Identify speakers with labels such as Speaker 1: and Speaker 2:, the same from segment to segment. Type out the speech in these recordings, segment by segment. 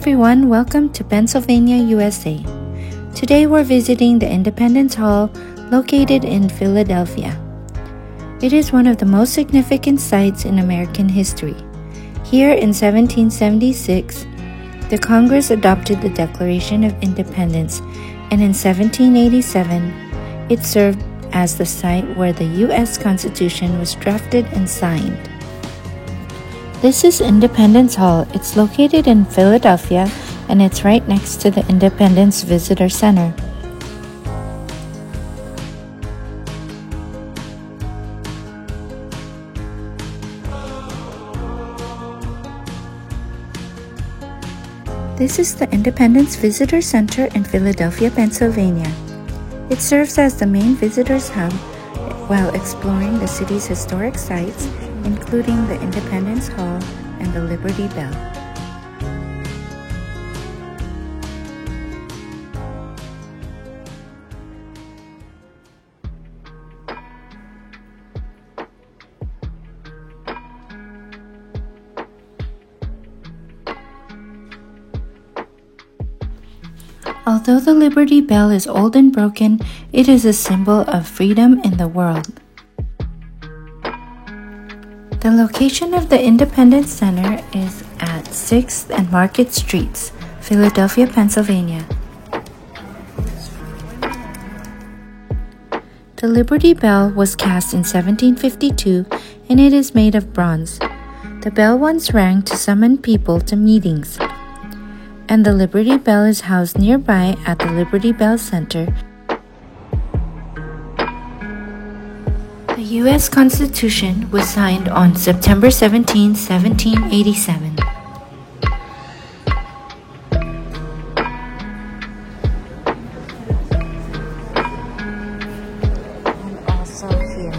Speaker 1: everyone, welcome to Pennsylvania, USA. Today we're visiting the Independence Hall located in Philadelphia. It is one of the most significant sites in American history. Here in 1776, the Congress adopted the Declaration of Independence, and in 1787, it served as the site where the U.S. Constitution was drafted and signed. This is Independence Hall. It's located in Philadelphia, and it's right next to the Independence Visitor Center. This is the Independence Visitor Center in Philadelphia, Pennsylvania. It serves as the main visitors hub while exploring the city's historic sites, including the Independence Hall and the Liberty Bell. Although the Liberty Bell is old and broken, it is a symbol of freedom in the world. The location of the Independence Center is at 6th and Market Streets, Philadelphia, Pennsylvania. The Liberty Bell was cast in 1752, and it is made of bronze. The bell once rang to summon people to meetings, and the Liberty Bell is housed nearby at the Liberty Bell Center. The U.S. Constitution was signed on September 17, 1787. And also here.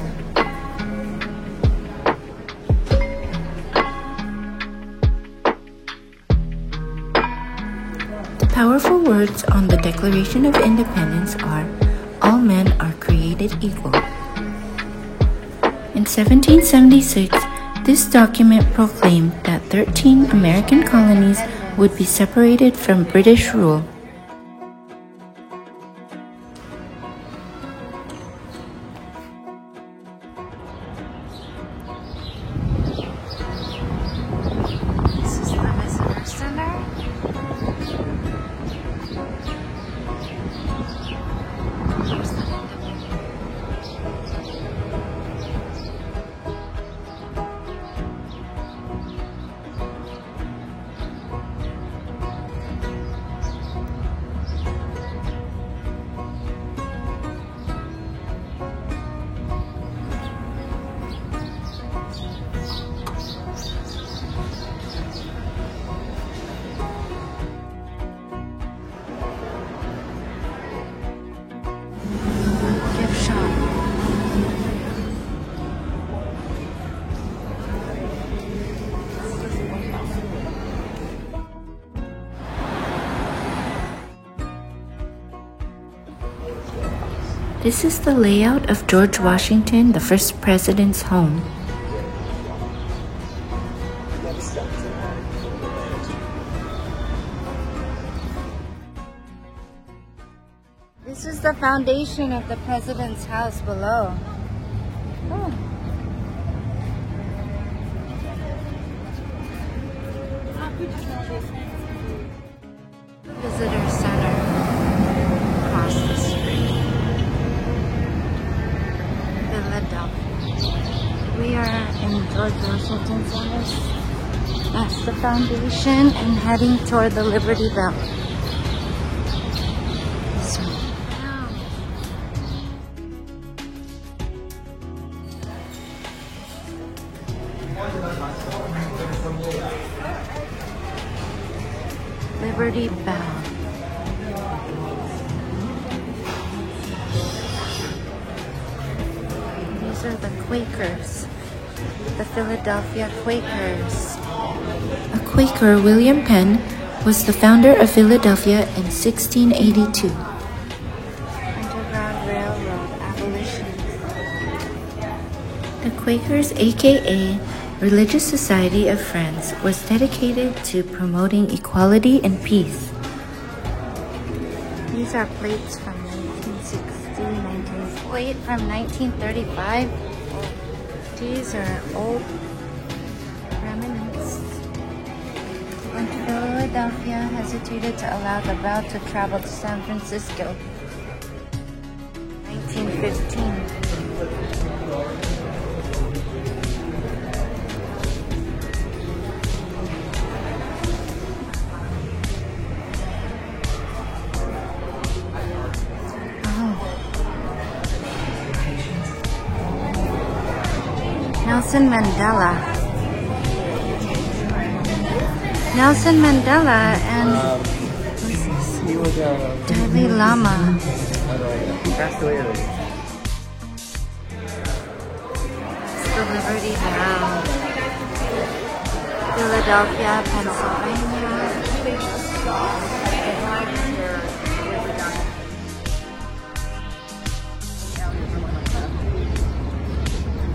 Speaker 1: The powerful words on the Declaration of Independence are, "All men are created equal." In 1776, this document proclaimed that 13 American colonies would be separated from British rule. This is the Visitor Center. This is the layout of George Washington, the first president's home. This is the foundation of the president's house below. Oh. Visitor Center across the street. We are in George Washington's house. That's the foundation, and heading toward the Liberty Bell. Liberty Bell. These are the Quakers, the Philadelphia Quakers. A Quaker, William Penn, was the founder of Philadelphia in 1682. Underground Railroad abolition. The Quakers, aka Religious Society of Friends was dedicated to promoting equality and peace. These are plates from 1960, from 1935. These are old remnants. When Philadelphia hesitated to allow the route to travel to San Francisco. 1915. Nelson Mandela. Nelson Mandela and
Speaker 2: he was
Speaker 1: Dalai Lama.
Speaker 2: he passed away already.
Speaker 1: It's the Liberty Bell. Philadelphia, Pennsylvania.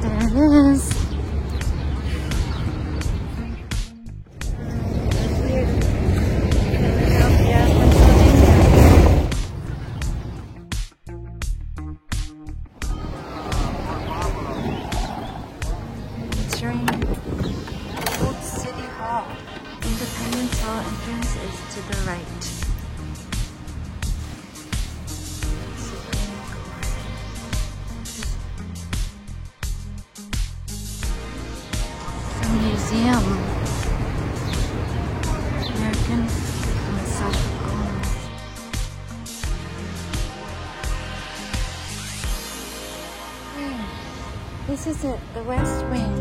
Speaker 1: There it is. Philadelphia, Pennsylvania. Entering Old City Hall. Independence Hall entrance is to the right. Museum. American Philosophical. This is it, the West Wing.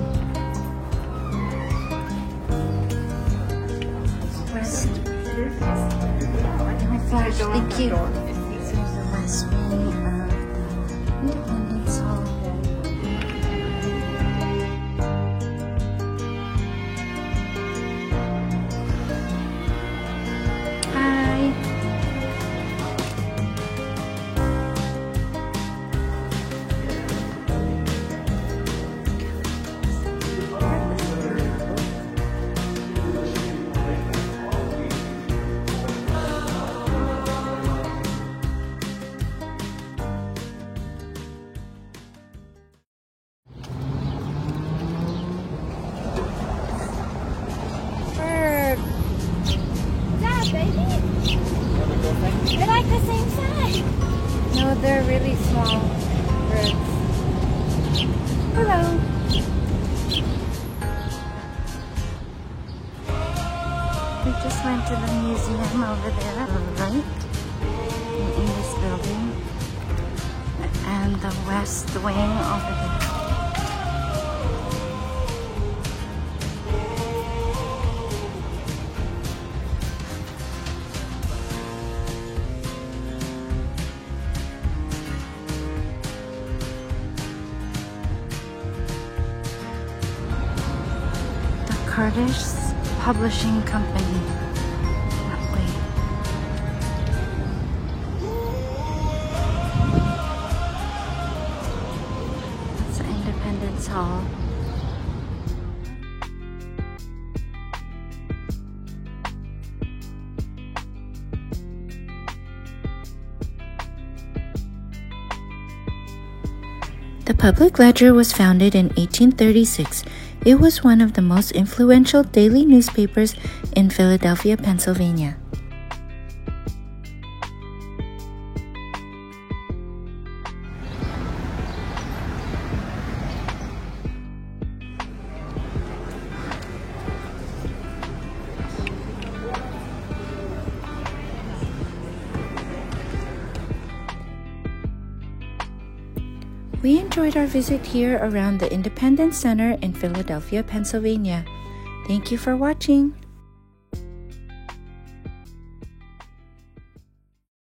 Speaker 1: West. Oh, flash, thank you. This is the West Wing of the Independence Hall.
Speaker 3: They're like the same size.
Speaker 1: No, they're really small birds. Hello. We just went to the museum over there on the right, in this building, and the West Wing over there. Kurdish Publishing Company. That way. That's Independence Hall. The Public Ledger was founded in 1836. It was one of the most influential daily newspapers in Philadelphia, Pennsylvania. We enjoyed our visit here around the Independence Center in Philadelphia, Pennsylvania. Thank you for watching.